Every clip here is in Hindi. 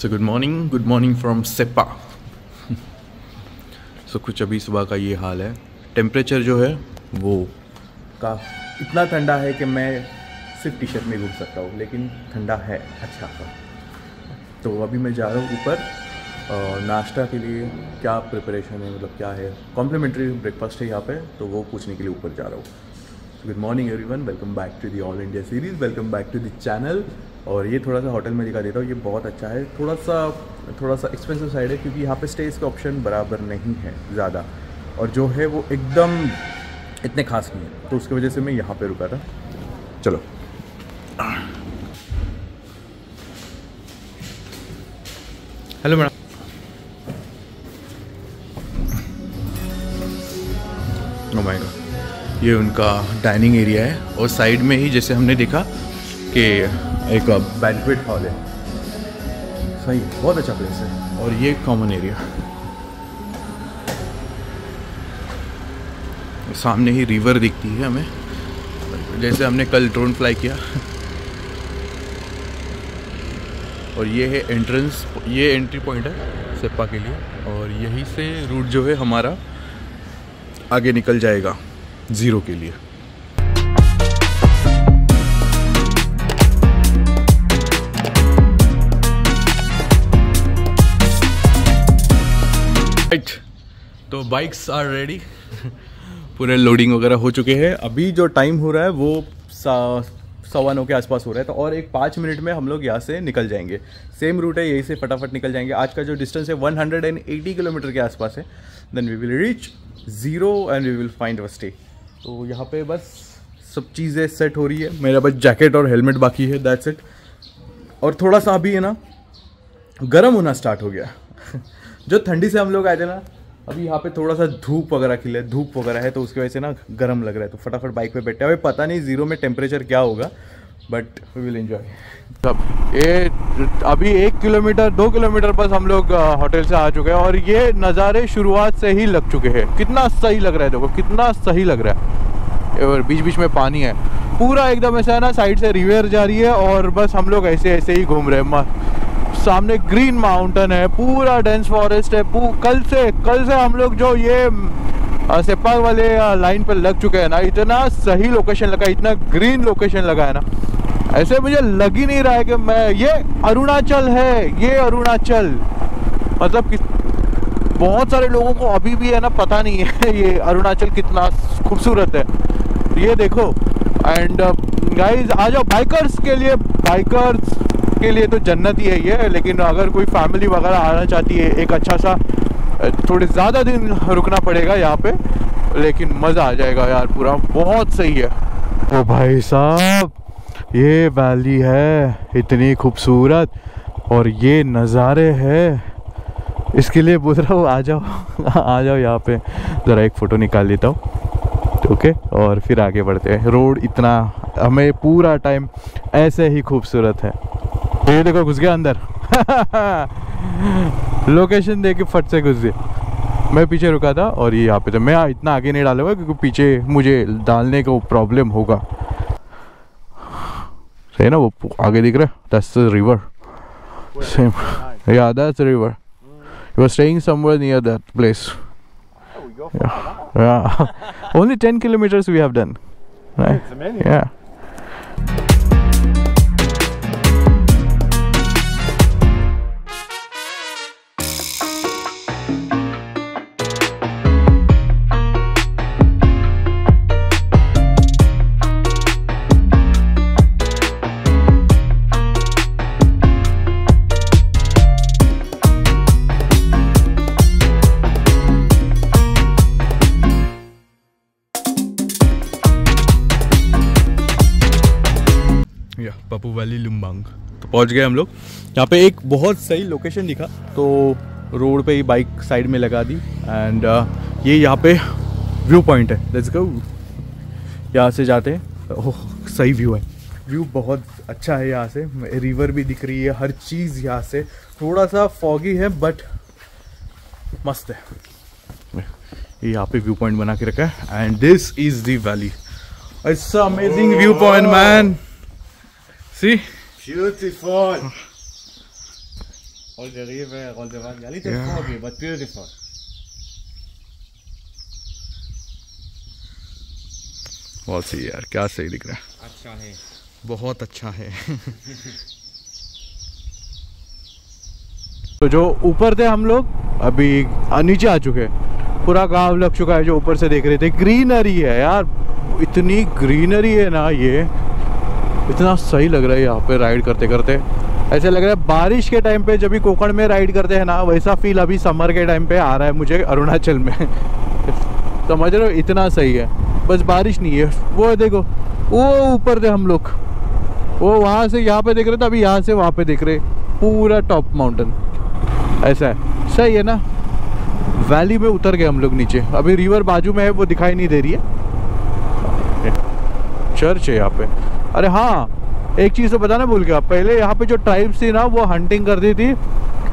So good morning from Seppa. So कुछ अभी सुबह का ये हाल है। टेम्परेचर जो है वो का इतना ठंडा है कि मैं सिर्फ टी शर्ट में घूम सकता हूँ, लेकिन ठंडा है अच्छा सा। तो अभी मैं जा रहा हूँ ऊपर नाश्ता के लिए। क्या प्रिपरेशन है, मतलब क्या है, कॉम्प्लीमेंट्री ब्रेकफास्ट है यहाँ पे, तो वो पूछने के लिए ऊपर जा रहा हूँ। Good morning everyone, welcome back to the all India series, welcome back to the channel. और ये थोड़ा सा होटल में दिखा देता हूँ, ये बहुत अच्छा है। थोड़ा सा एक्सपेंसिव साइड है क्योंकि यहाँ पे स्टेज का ऑप्शन बराबर नहीं है ज़्यादा, और जो है वो एकदम इतने खास नहीं है, तो उसकी वजह से मैं यहाँ पे रुका था। चलो hello madam. Oh my God, ये उनका डाइनिंग एरिया है और साइड में ही जैसे हमने देखा कि एक बैंक्वेट हॉल है। सही, बहुत अच्छा प्लेस है। और ये कॉमन एरिया, सामने ही रिवर दिखती है हमें, जैसे हमने कल ड्रोन फ्लाई किया। और ये है एंट्रेंस, ये एंट्री पॉइंट है सेप्पा के लिए, और यहीं से रूट जो है हमारा आगे निकल जाएगा ज़ीरो के लिए। राइट, तो बाइक्स आर रेडी। पूरे लोडिंग वगैरह हो चुके हैं। अभी जो टाइम हो रहा है वो 9:15 के आसपास हो रहा है, तो और एक 5 मिनट में हम लोग यहाँ से निकल जाएंगे। सेम रूट है, यहीं से फटाफट निकल जाएंगे। आज का जो डिस्टेंस है 180 किलोमीटर के आसपास है। Then we will reach Ziro and we will find our stay. तो यहाँ पे बस सब चीज़ें सेट हो रही है। मेरा बस जैकेट और हेलमेट बाकी है, दैट्स इट। और थोड़ा सा अभी है ना गर्म होना स्टार्ट हो गया। जो ठंडी से हम लोग आए थे ना, अभी यहाँ पे थोड़ा सा धूप वगैरह है, तो उसकी वजह से ना गर्म लग रहा है। तो फटाफट बाइक पे बैठे। अभी पता नहीं ज़ीरो में टेम्परेचर क्या होगा, बट वी विल एंजॉय। तब ये अभी 1 किलोमीटर 2 किलोमीटर बस हम लोग होटल से आ चुके हैं, और ये नज़ारे शुरुआत से ही लग चुके हैं। कितना सही लग रहा है, देखो कितना सही लग रहा है। और बीच बीच में पानी है, पूरा एकदम ऐसा है ना, साइड से रिवर जा रही है, और बस हम लोग ऐसे ही घूम रहे हैं। सामने ग्रीन माउंटेन है, पूरा डेंस फॉरेस्ट है। कल से हम लोग जो ये सेप्पा वाले लाइन पर लग चुके हैं ना, इतना सही लोकेशन लगा, इतना ग्रीन लोकेशन लगा है ना, ऐसे मुझे लग ही नहीं रहा है कि मैं ये अरुणाचल है। ये अरुणाचल मतलब बहुत सारे लोगों को अभी भी है ना पता नहीं है ये अरुणाचल कितना खूबसूरत है। ये देखो। एंड गाइज आ जाओ, बाइकर्स के लिए तो जन्नत ही है ये। लेकिन अगर कोई फैमिली वगैरह आना चाहती है, एक अच्छा सा थोड़े ज़्यादा दिन रुकना पड़ेगा यहाँ पे, लेकिन मज़ा आ जाएगा यार, पूरा बहुत सही है। ओ भाई साहब, ये वैली है इतनी खूबसूरत, और ये नज़ारे है, इसके लिए बोल रहा हूँ आ जाओ आ जाओ यहाँ पे। ज़रा एक फ़ोटो निकाल लेता हूँ, ओके, और फिर आगे बढ़ते हैं। रोड इतना हमें पूरा टाइम ऐसे ही खूबसूरत है। ये देखो घुस गया अंदर। लोकेशन देख के फट से घुस गए। मैं पीछे रुका था और ये यहाँ पे था। मैं इतना आगे नहीं डालूंगा क्योंकि पीछे मुझे डालने का प्रॉब्लम होगा। सही ना, वो आगे दिख रहा है, दैट्स द रिवर। सेम, या that's the river. You are staying somewhere near that place. Yeah. Only 10 kilometers we have done. Right? It's amazing. Yeah. Pappu valley Lumbang. तो पहुंच गए हम लोग। यहाँ पे एक बहुत सही लोकेशन दिखा, तो रोड पे ही बाइक साइड में लगा दी। एंड ये यहाँ पे व्यू पॉइंट है, लेट्स गो। यहाँ से जाते हैं। ओह सही व्यू है, व्यू बहुत अच्छा है। यहाँ से रिवर भी दिख रही है, हर चीज़ यहाँ से। थोड़ा सा फॉगी है बट मस्त है। ये यहाँ पे व्यू पॉइंट बना के रखा है, and this is the valley. It's amazing view point man. See? Beautiful. Voll der Rewe, Rolle waren ja nicht vorgehen, was beautiful. बहुत सही है यार, क्या सही दिख रहा है, अच्छा है, बहुत अच्छा है। तो जो ऊपर थे हम लोग अभी नीचे आ चुके हैं, पूरा गांव लग चुका है जो ऊपर से देख रहे थे। ग्रीनरी है यार, इतनी ग्रीनरी है ना, ये इतना सही लग रहा है यहाँ पे राइड करते करते। ऐसे लग रहा है बारिश के टाइम पे जब भी कोकण में राइड करते हैं ना, वैसा फील अभी समर के टाइम पे आ रहा है मुझे अरुणाचल में। समझ रहे हो, इतना सही है, बस बारिश नहीं है। वो देखो, वो ऊपर थे हम लोग, वो वहाँ से यहाँ पे देख रहे थे, अभी यहाँ से वहाँ पे देख रहे, पूरा टॉप माउंटेन। ऐसा है, सही है ना। वैली में उतर गए हम लोग नीचे, अभी रिवर बाजू में है, वो दिखाई नहीं दे रही है। चर्च है यहाँ पे। अरे हाँ, एक चीज़ तो बताना भूल गया, पहले यहाँ पे जो ट्राइब्स थी ना, वो हंटिंग करती थी,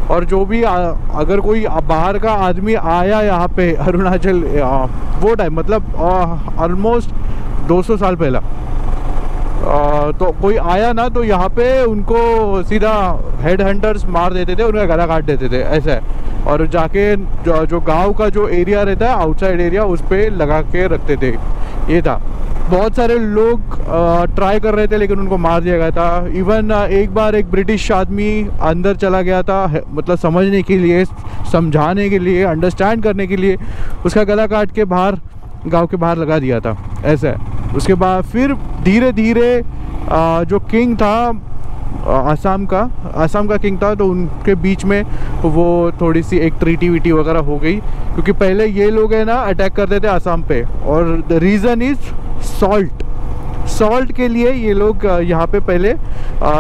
और जो भी अगर कोई बाहर का आदमी आया यहाँ पे अरुणाचल वो टाइम, मतलब ऑलमोस्ट 200 साल पहला, तो कोई आया ना तो यहाँ पे उनको सीधा हेड हंटर्स मार देते थे, उनका गला काट देते थे, ऐसा है। और जाके जो गांव का जो एरिया रहता है, आउटसाइड एरिया, उस पर लगा के रखते थे। ये था, बहुत सारे लोग ट्राई कर रहे थे लेकिन उनको मार दिया गया था। इवन एक बार एक ब्रिटिश आदमी अंदर चला गया था, मतलब समझने के लिए, समझाने के लिए, अंडरस्टैंड करने के लिए, उसका गला काट के बाहर, गांव के बाहर लगा दिया था, ऐसा है। उसके बाद फिर धीरे धीरे जो किंग था आसाम का किंग था, तो उनके बीच में वो थोड़ी सी एक ट्रीटी वीटी वगैरह हो गई, क्योंकि पहले ये लोग है ना अटैक करते थे आसाम पे, और द रीज़न इज़ सॉल्ट के लिए ये लोग यहाँ पे पहले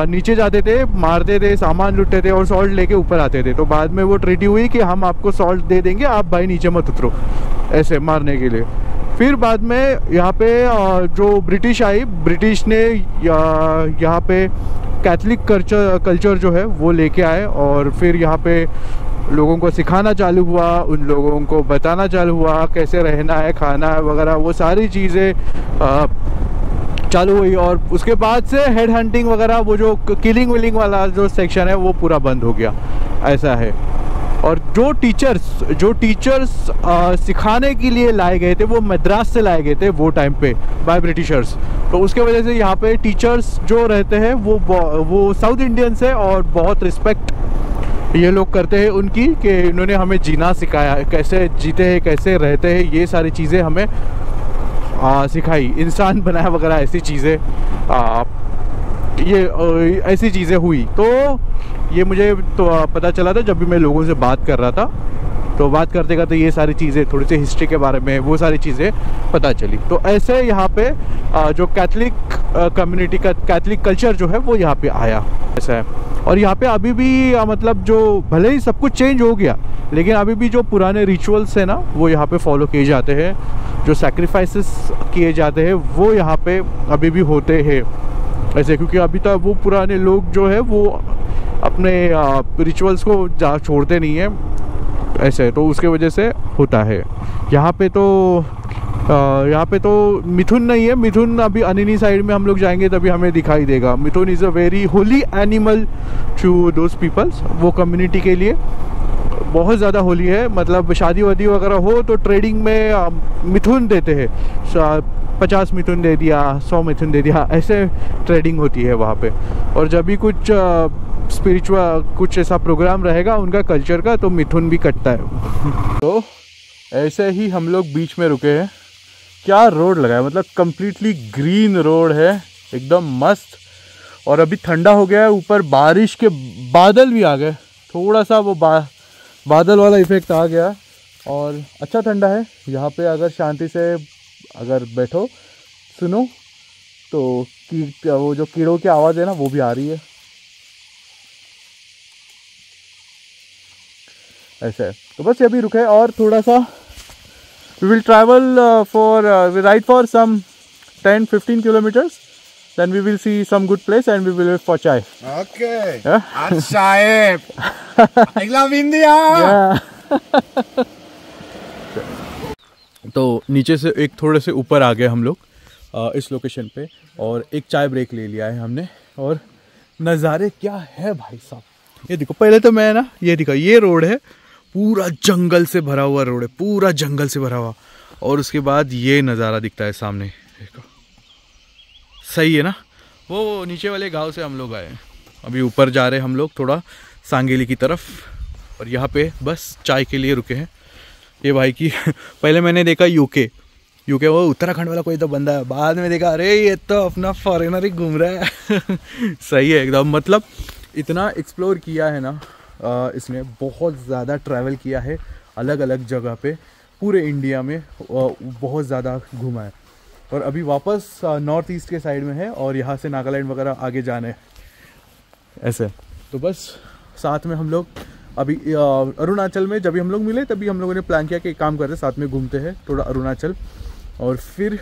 नीचे जाते थे, मारते थे, सामान लुटते थे और सॉल्ट लेके ऊपर आते थे। तो बाद में वो ट्रीटी हुई कि हम आपको सॉल्ट दे देंगे, आप भाई नीचे मत उतरो, ऐसे मारने के लिए। फिर बाद में यहाँ पे जो ब्रिटिश आई, ब्रिटिश ने यहाँ पे कैथलिक कल्चर जो है वो लेके आए, और फिर यहाँ पे लोगों को सिखाना चालू हुआ, उन लोगों को बताना चालू हुआ कैसे रहना है, खाना है वगैरह, वो सारी चीज़ें चालू हुई। और उसके बाद से हेड हंटिंग वगैरह, वो जो किलिंग विलिंग वाला जो सेक्शन है वो पूरा बंद हो गया, ऐसा है। और जो टीचर्स सिखाने के लिए लाए गए थे, वो मद्रास से लाए गए थे वो टाइम पे बाय ब्रिटिशर्स। तो उसके वजह से यहाँ पे टीचर्स जो रहते हैं वो साउथ इंडियंस है, और बहुत रिस्पेक्ट ये लोग करते हैं उनकी, कि इन्होंने हमें जीना सिखाया, कैसे जीते हैं, कैसे रहते हैं, ये सारी चीज़ें हमें सिखाई, इंसान बनाया वगैरह, ऐसी चीज़ें ये ऐसी चीज़ें हुई। तो ये मुझे तो पता चला था जब भी मैं लोगों से बात कर रहा था, तो बात करते करते ये सारी चीज़ें, थोड़ी सी हिस्ट्री के बारे में वो सारी चीज़ें पता चली। तो ऐसे यहाँ पे जो कैथलिक कम्युनिटी का कैथलिक कल्चर जो है वो यहाँ पे आया, ऐसा है। और यहाँ पे अभी भी मतलब जो भले ही सब कुछ चेंज हो गया, लेकिन अभी भी जो पुराने रिचुअल्स हैं ना वो यहाँ पे फॉलो किए जाते हैं, जो सैक्रिफाइसेस किए जाते हैं वो यहाँ पे अभी भी होते हैं, ऐसे। क्योंकि अभी तक वो पुराने लोग जो है वो अपने रिचुअल्स को छोड़ते नहीं है, ऐसे। तो उसके वजह से होता है। यहाँ पे तो मिथुन नहीं है, मिथुन अभी अनिनी साइड में हम लोग जाएंगे तभी हमें दिखाई देगा। Mithun is a very holy animal to those peoples, वो कम्युनिटी के लिए बहुत ज़्यादा होली है। मतलब शादी वादी वगैरह हो तो ट्रेडिंग में मिथुन देते हैं, 50 मिथुन दे दिया, 100 मिथुन दे दिया, ऐसे ट्रेडिंग होती है वहाँ पे। और जब भी कुछ स्पिरिचुअल कुछ ऐसा प्रोग्राम रहेगा उनका कल्चर का, तो मिथुन भी कटता है। तो ऐसे ही हम लोग बीच में रुके हैं। क्या रोड लगा है, मतलब कम्प्लीटली ग्रीन रोड है, एकदम मस्त। और अभी ठंडा हो गया है, ऊपर बारिश के बादल भी आ गए, थोड़ा सा वो बादल वाला इफेक्ट आ गया, और अच्छा ठंडा है। यहाँ पे अगर शांति से अगर बैठो सुनो तो वो जो कीड़ों की आवाज़ है ना वो भी आ रही है, ऐसा है। तो बस अभी रुके और थोड़ा सा we will travel we ride for some 10-15 kilometers, then we will see some good place and we will wait for chai. Okay. Achai. I love India. Yeah. तो नीचे से एक थोड़े से ऊपर आ गए हम लोग इस लोकेशन पे, और एक चाय ब्रेक ले लिया है हमने। और नज़ारे क्या है भाई साहब, ये देखो, पहले तो मैं ना ये दिखा, ये रोड है पूरा जंगल से भरा हुआ रोड है, पूरा जंगल से भरा हुआ, और उसके बाद ये नज़ारा दिखता है सामने, देखो सही है ना। वो नीचे वाले गांव से हम लोग आए हैं, अभी ऊपर जा रहे हैं हम लोग थोड़ा सांगेली की तरफ, और यहाँ पे बस चाय के लिए रुके हैं। ये भाई की पहले मैंने देखा यूके वो उत्तराखंड वाला कोई तो बंदा है, बाद में देखा अरे ये तो अपना फॉरेनर ही घूम रहा है। सही है एकदम, मतलब इतना एक्सप्लोर किया है ना इसने, बहुत ज़्यादा ट्रैवल किया है अलग अलग जगह पे पूरे इंडिया में, बहुत ज़्यादा घूमा है। और अभी वापस नॉर्थ ईस्ट के साइड में है, और यहाँ से नागालैंड वगैरह आगे जाना है ऐसे। तो बस साथ में हम लोग अभी अरुणाचल में जब भी हम लोग मिले तभी हम लोगों ने प्लान किया कि एक काम करते साथ में घूमते हैं थोड़ा अरुणाचल, और फिर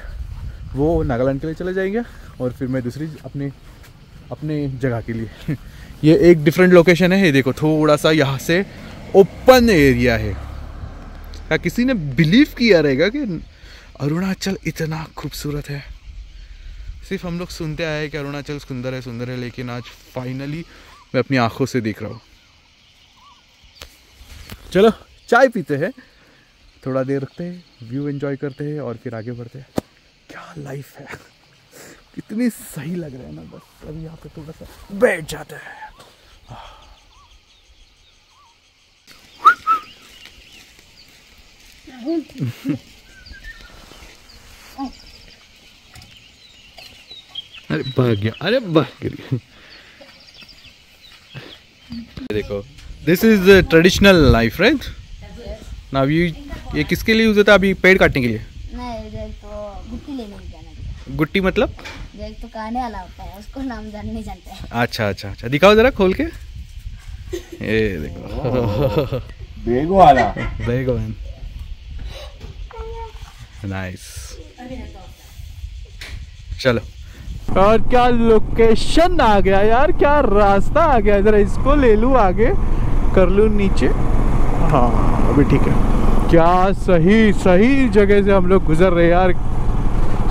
वो नागालैंड के लिए चले जाएंगे, और फिर मैं दूसरी अपने जगह के लिए। ये एक डिफरेंट लोकेशन है, ये देखो थोड़ा सा यहाँ से ओपन एरिया है। क्या किसी ने बिलीव किया रहेगा कि अरुणाचल इतना खूबसूरत है? सिर्फ हम लोग सुनते आए कि अरुणाचल सुंदर है, लेकिन आज फाइनली मैं अपनी आंखों से देख रहा हूँ। चलो चाय पीते हैं, थोड़ा देर रखते हैं, व्यू एंजॉय करते हैं, और फिर आगे बढ़ते हैं। क्या लाइफ है, कितनी सही लग रहा है ना। बस अभी यहाँ पे थोड़ा सा बैठ जाते हैं। अरे भाग गया, अरे भाग गया। देखो this is traditional life right now. ये किसके लिए यूज होता है अभी? पेड़ काटने के लिए? नहीं, तो गुट्टी लेने जाना। गुट्टी मतलब? एक तो खाने वाला होता है, उसको नाम नहीं जानते हैं। अच्छा, दिखाओ जरा खोल के। ये देखो बेगो वाला, बेगो नाइस। चलो, और क्या लोकेशन आ गया यार, क्या रास्ता आ गया। जरा इसको ले लूँ आगे, कर लूँ नीचे। हाँ अभी ठीक है। क्या सही जगह से हम लोग गुजर रहे यार।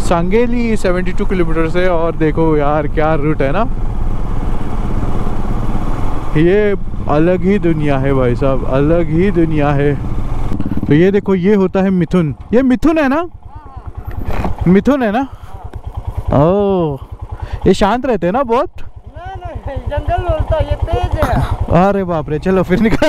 सांगेली 72 किलोमीटर से, और देखो यार क्या रूट है ना, ये अलग ही दुनिया है भाई साहब, अलग ही दुनिया है। तो ये देखो, ये होता है मिथुन। ये मिथुन है ना? मिथुन है ना? ओह, ये शांत रहते हैं ना बहुत? नहीं, जंगल बोलता है, ये तेज है। अरे बाप रे, चलो फिर निकाल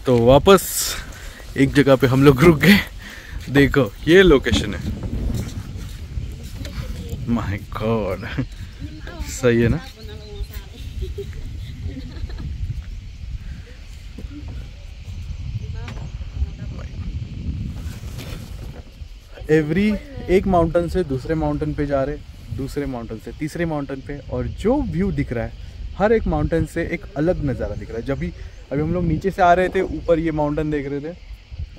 तो वापस एक जगह पे हम लोग रुक गए। देखो ये लोकेशन है, माय गॉड सही है ना। एक माउंटेन से दूसरे माउंटेन पे जा रहे, दूसरे माउंटेन से तीसरे माउंटेन पे, और जो व्यू दिख रहा है हर एक माउंटेन से एक अलग नज़ारा दिख रहा है। जब भी अभी हम लोग नीचे से आ रहे थे, ऊपर ये माउंटेन देख रहे थे,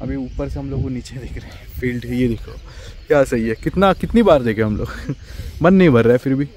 अभी ऊपर से हम लोग वो नीचे देख रहे हैं फील्ड। ये देखो क्या सही है, कितनी बार देखे हम लोग। मन नहीं भर रहा है फिर भी।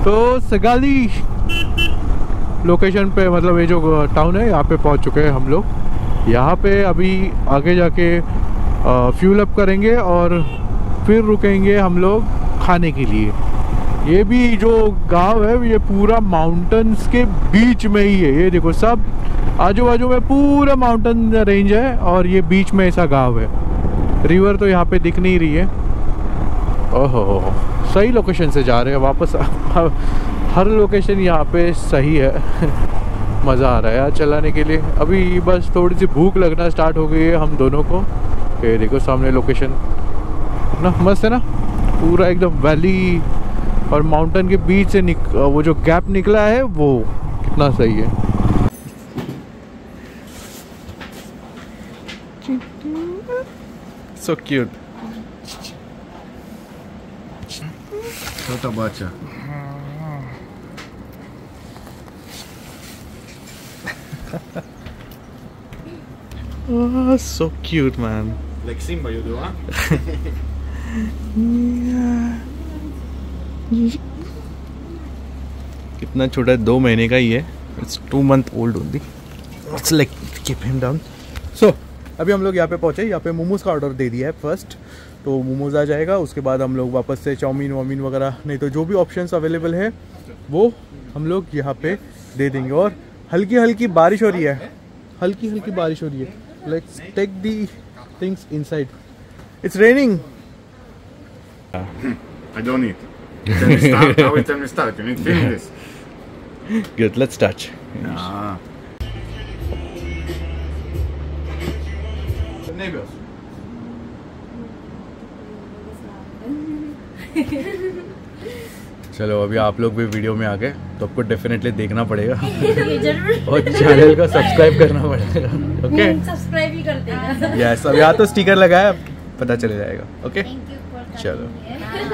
तो सगाली लोकेशन पे, मतलब ये जो टाउन है यहाँ पे पहुँच चुके हैं हम लोग। यहाँ पे अभी आगे जाके फ्यूल अप करेंगे और फिर रुकेंगे हम लोग खाने के लिए। ये भी जो गांव है ये पूरा माउंटेन्स के बीच में ही है। ये देखो सब आजू बाजू में पूरा माउंटेन रेंज है और ये बीच में ऐसा गांव है। रिवर तो यहाँ पे दिख नहीं रही है। ओहो, सही लोकेशन से जा रहे हैं वापस। हर लोकेशन यहाँ पे सही है। मज़ा आ रहा है यार चलाने के लिए। अभी बस थोड़ी सी भूख लगना स्टार्ट हो गई है हम दोनों को। ये देखो सामने लोकेशन ना, मस्त है ना, पूरा एकदम वैली और माउंटेन के बीच से वो जो गैप निकला है वो कितना सही है। So cute. छोटा बच्चा। Oh, so cute, man. Like Simba you do, huh? कितना छोटा है, 2 महीने का ही है। It's 2 month old only. Let's like keep him down. So अभी हम लोग यहाँ पे पहुँचे। यहाँ पे मोमोज का ऑर्डर दे दिया है फर्स्ट, तो मोमोज आ जाएगा। उसके बाद हम लोग वापस से चाउमीन वामीन वगैरह, नहीं तो जो भी ऑप्शंस अवेलेबल है वो हम लोग यहाँ पे दे देंगे। और हल्की हल्की बारिश हो रही है, हल्की हल्की बारिश हो रही है। Let's take the things inside. It's raining. I don't need. Tell me start. How we tell me start? You need to film this. Good, let's touch. Ah. चलो अभी आप लोग भी वीडियो में आ गए तो आपको डेफिनेटली देखना पड़ेगा और चैनल को सब्सक्राइब करना पड़ेगा। ओके, सब्सक्राइब ही कर देना। यस, अब यहाँ तो स्टिकर लगाया, पता चल जाएगा। ओके चलो,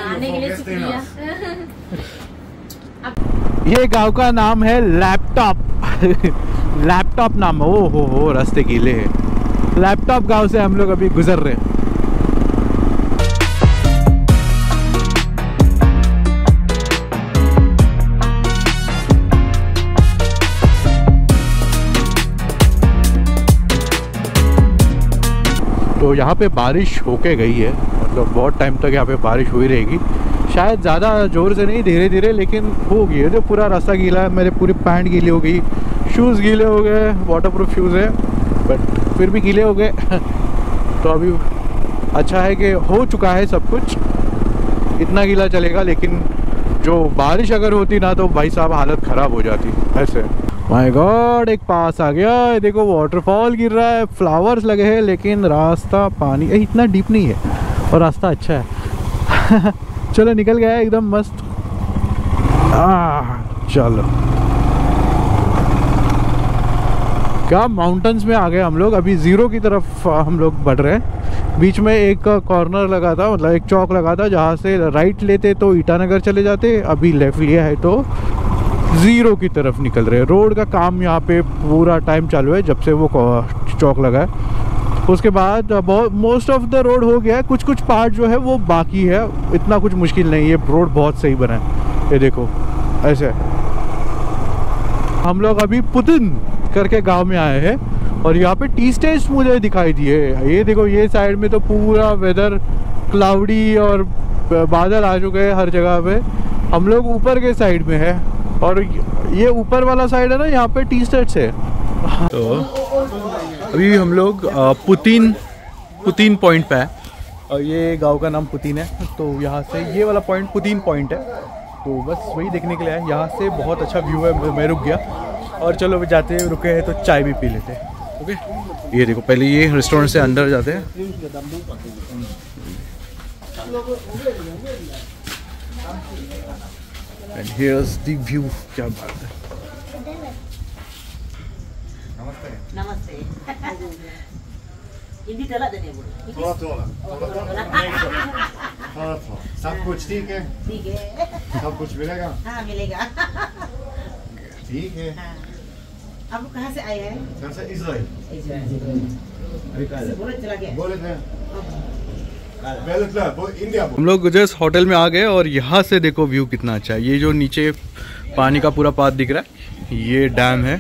आने के लिए शुक्रिया। ये गांव का नाम है लैपटॉप। लैपटॉप नाम है। ओ हो, रास्ते गीले हैं। लैपटॉप गांव से हम लोग अभी गुजर रहे हैं। तो यहाँ पे बारिश होके गई है, मतलब बहुत टाइम तक यहाँ पे बारिश हुई रहेगी। शायद ज़्यादा ज़ोर से नहीं, धीरे धीरे लेकिन होगी। जो पूरा रास्ता गीला है, मेरे पूरी पैंट गीली हो गई, शूज़ गीले हो गए। वाटरप्रूफ शूज़ है बट फिर भी गीले हो गए। तो अभी अच्छा है कि हो चुका है सब कुछ, इतना गीला चलेगा। लेकिन जो बारिश अगर होती ना तो भाई साहब हालत ख़राब हो जाती ऐसे। माय गॉड, एक पास आ गया। देखो वाटरफॉल गिर रहा है, फ्लावर्स लगे हैं, लेकिन रास्ता पानी इतना डीप नहीं है और रास्ता अच्छा है। चलो निकल गया एकदम मस्त। चलो क्या माउंटेन्स में आ गए हम लोग। अभी ज़ीरो की तरफ हम लोग बढ़ रहे हैं। बीच में एक कॉर्नर लगा था, मतलब एक चौक लगा था जहाँ से राइट लेते तो ईटानगर चले जाते। अभी लेफ़्ट लिया है तो ज़ीरो की तरफ निकल रहे हैं। रोड का काम यहाँ पे पूरा टाइम चालू है जब से वो चौक लगा है। उसके बाद बहुत मोस्ट ऑफ द रोड हो गया है। कुछ कुछ पार्ट जो है वो बाकी है, इतना कुछ मुश्किल नहीं है। रोड बहुत सही बना है, ये देखो ऐसे। हम लोग अभी पुतिन करके गांव में आए हैं और यहाँ पे टी स्टेट्स मुझे दिखाई दिए। ये देखो, ये साइड में तो पूरा वेदर क्लाउडी और बादल आ चुके हैं हर जगह पे। हम लोग ऊपर के साइड में है और ये ऊपर वाला साइड है ना, यहाँ पे टी स्टेट्स है। तो अभी हम लोग पुतिन पॉइंट पे है और ये गांव का नाम पुतिन है। तो यहाँ से ये वाला पॉइंट पुतिन पॉइंट है, तो बस वही देखने के लिए आए। यहाँ से बहुत अच्छा व्यू है। मैं रुक गया और चलो जाते रुके हैं तो चाय भी पी लेते हैं। ओके, ये देखो पहले ये रेस्टोरेंट से अंदर जाते हैं। And here's the view. क्या बात है। नमस्ते। हिंदी चला देने बोलो। थोड़ा सब कुछ ठीक है? ठीक है। सब कुछ मिलेगा? हाँ मिलेगा। ठीक है। हाँ। आप लोग कहाँ से आए हैं? कहाँ से? इजराइल। बोले चला गया। बोले थे इंडिया। हम लोग जस्ट होटल में आ गए और यहाँ से देखो व्यू कितना अच्छा है। ये जो नीचे पानी का पूरा पाथ दिख रहा है, ये डैम है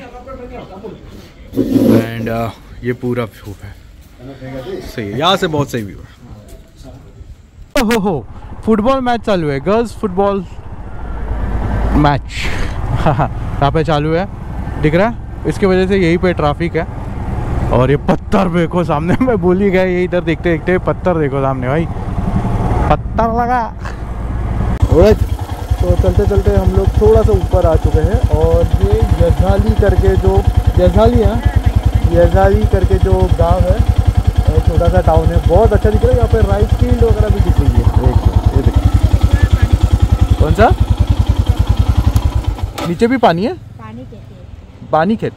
एंड ये पूरा व्यू है। सही है, यहाँ से बहुत सही व्यू है। हो फुटबॉल मैच चालू है, गर्ल्स फुटबॉल मैच यहाँ पे चालू है, दिख रहा है, इसकी वजह से यहीं पे ट्रैफिक है। और ये पत्थर देखो सामने, मैं भूल ही गया, ये इधर देखते देखते पत्थर देखो सामने भाई, पत्थर लगा। और तो चलते चलते हम लोग थोड़ा सा ऊपर आ चुके हैं और ये यजाली करके जो यजाली करके जो गांव है, छोटा सा टाउन है, बहुत अच्छा दिख रहा है। यहाँ पे राइस फील्ड वगैरह भी दिख रही है, ये देखिए। कौन सा? नीचे भी पानी है, पानी खेत।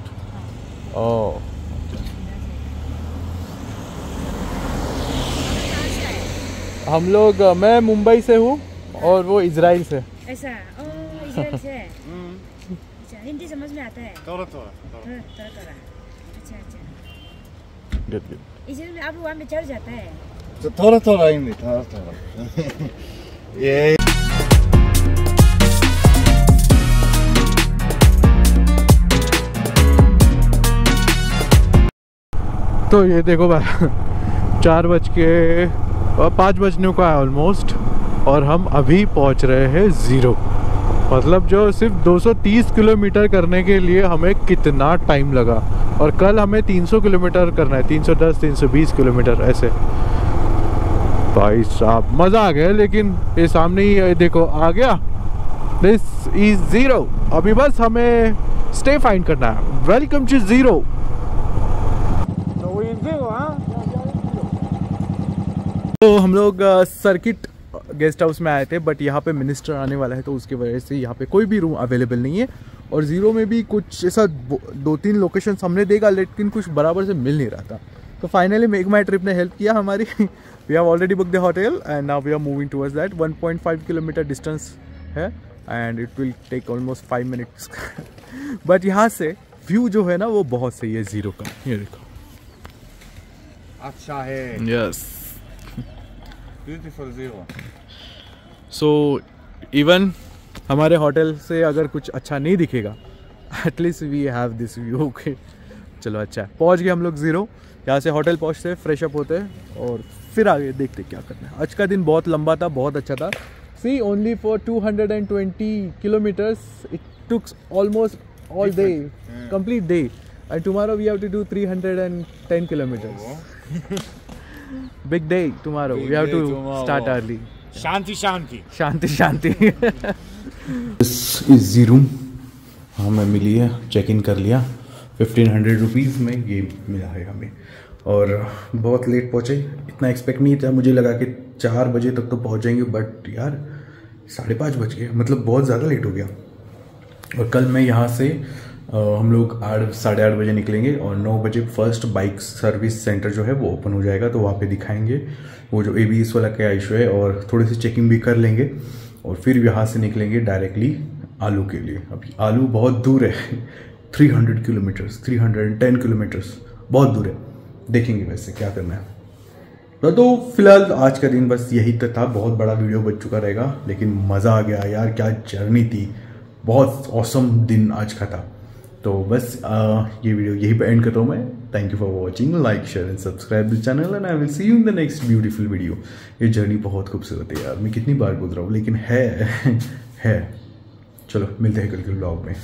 ओ हम लोग, मैं मुंबई से हूँ और वो इजराइल से। ऐसा? ओह, इजराइल से। अच्छा, हिंदी समझ में आता है? थोड़ा थोड़ा। अच्छा। गुड। इजराइल में आप वहाँ में चढ़ जाता है? थोड़ा हिंदी, थोड़ा ये तो ये देखो भाई 5 बजने को है ऑलमोस्ट, और हम अभी पहुंच रहे हैं ज़ीरो। मतलब जो सिर्फ 230 किलोमीटर करने के लिए हमें कितना टाइम लगा, और कल हमें 300 किलोमीटर करना है, 310 320 किलोमीटर ऐसे। भाई साहब मज़ा आ गया, लेकिन ये सामने ही देखो आ गया, दिस इज ज़ीरो। अभी बस हमें स्टे फाइंड करना है। Welcome to Ziro. तो हम लोग सर्किट गेस्ट हाउस में आए थे, बट यहाँ पे मिनिस्टर आने वाला है, तो उसकी वजह से यहाँ पे कोई भी रूम अवेलेबल नहीं है। और ज़ीरो में भी कुछ ऐसा 2-3 लोकेशन हमने देखा, लेकिन कुछ बराबर से मिल नहीं रहा था। तो फाइनली मेक माई ट्रिप ने हेल्प किया हमारी। We have already book the hotel and now we are moving towards that. 1.5 kilometre distance है and it will take almost 5 minutes. But यहाँ से व्यू जो है ना वो बहुत सही है ज़ीरो का। ये देखो, अच्छा है। Yes, beautiful Ziro. So even हमारे होटल से अगर कुछ अच्छा नहीं दिखेगा, at least we have this view. Okay चलो अच्छा है। पहुँच गए हम लोग ज़ीरो। यहाँ से होटल पहुँचते, फ्रेश अप होते और फिर आगे देखते क्या करना है। आज का दिन बहुत लंबा था, बहुत अच्छा था। See only for 220 kilometres it took almost all day, complete day, and tomorrow we have to do 310 kilometres. Big day tomorrow. We have to start early. Shanti. This is Ziro. हमें मिली है, चेक इन कर लिया। 1500 रुपीज़ में ये मिला है हमें, और बहुत लेट पहुँचे। इतना एक्सपेक्ट नहीं था, मुझे लगा कि 4 बजे तक तो पहुँच जाएंगे, बट यार 5:30 बज गए, मतलब बहुत ज़्यादा लेट हो गया। और कल मैं यहाँ से हम लोग 8-8:30 बजे निकलेंगे, और 9 बजे फर्स्ट बाइक सर्विस सेंटर जो है वो ओपन हो जाएगा, तो वहाँ पे दिखाएंगे वो जो ABS वाला क्या इशू है, और थोड़ी सी चेकिंग भी कर लेंगे, और फिर यहाँ से निकलेंगे डायरेक्टली आलू के लिए। अभी आलू बहुत दूर है, 300 किलोमीटर्स, 310 किलोमीटर्स, बहुत दूर है। देखेंगे वैसे क्या करना है। तो फिलहाल आज का दिन बस यही तक था। बहुत बड़ा वीडियो बच चुका रहेगा, लेकिन मज़ा आ गया यार, क्या जर्नी थी, बहुत ऑसम दिन आज का था। तो बस ये वीडियो यहीं पे एंड करता हूँ मैं। Thank you for watching, like share and subscribe the channel, and I will see you in the next beautiful video. ये जर्नी बहुत खूबसूरत है यार, मैं कितनी बार बोल रहा हूँ, लेकिन है। चलो मिलते हैं कल के ब्लॉग में।